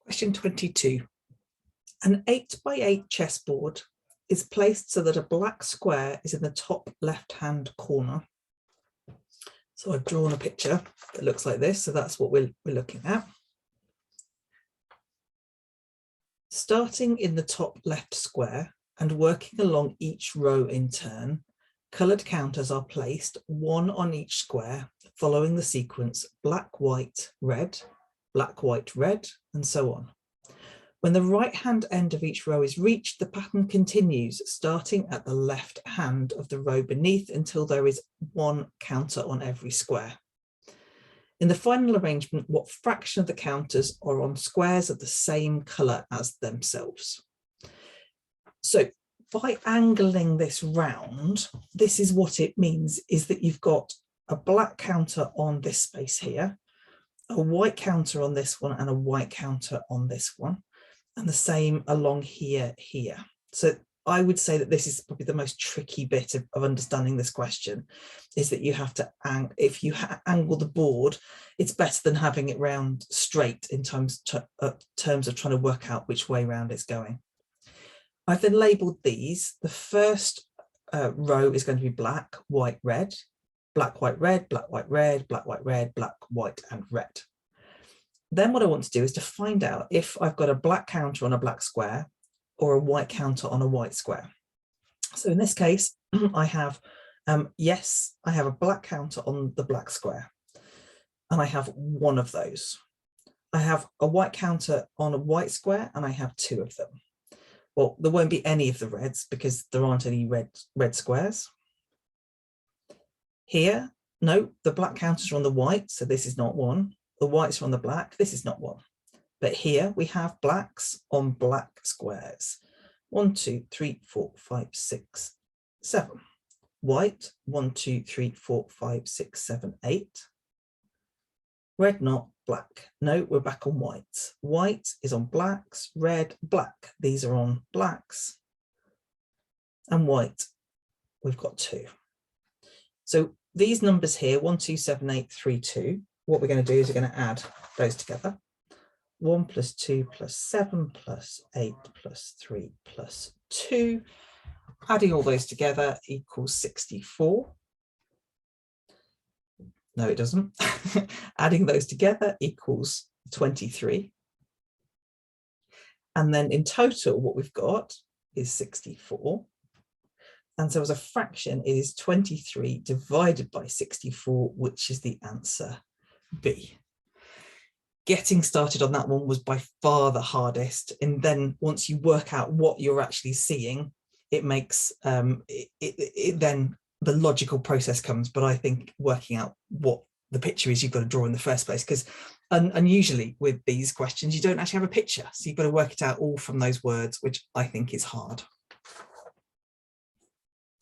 Question 22. An 8x8 chessboard is placed so that a black square is in the top left-hand corner. So I've drawn a picture that looks like this. So that's what we're looking at. Starting in the top left square and working along each row in turn, coloured counters are placed, one on each square, following the sequence black, white, red, and so on. When the right-hand end of each row is reached, the pattern continues, starting at the left hand of the row beneath until there is one counter on every square. In the final arrangement, what fraction of the counters are on squares of the same colour as themselves? So by angling this round, this is what it means, is that you've got a black counter on this space here, a white counter on this one, and a white counter on this one, and the same along here. So I would say that this is probably the most tricky bit of understanding this question, is that you have to, if you angle the board, it's better than having it round straight in terms of trying to work out which way round it's going. I've then labelled these. The first row is going to be black, white, red, black, white, red, black, white, red, black, white, red, black, white, and red. Then what I want to do is to find out if I've got a black counter on a black square or a white counter on a white square. So in this case, I have, yes, I have a black counter on the black square, and I have one of those. I have a white counter on a white square, and I have two of them. Well, there won't be any of the reds because there aren't any red squares. Here, no, the black counters are on the white, so this is not one. The whites are on the black, this is not one. But here we have blacks on black squares. 1, 2, 3, 4, 5, 6, 7. White, 1, 2, 3, 4, 5, 6, 7, 8. Red, not black. No, we're back on white. White is on blacks, red, black. These are on blacks. And white, we've got 2. So these numbers here, 1, 2, 7, 8, 3, 2, what we're going to do is we're going to add those together. 1 plus 2 plus 7 plus 8 plus 3 plus 2. Adding all those together equals 64. No, it doesn't. Adding those together equals 23. And then in total, what we've got is 64. And so as a fraction, it is 23 divided by 64, which is the answer B. Getting started on that one was by far the hardest. And then once you work out what you're actually seeing, it makes, then the logical process comes. But I think working out what the picture is you've got to draw in the first place, because unusually with these questions, you don't actually have a picture. So you've got to work it out all from those words, which I think is hard.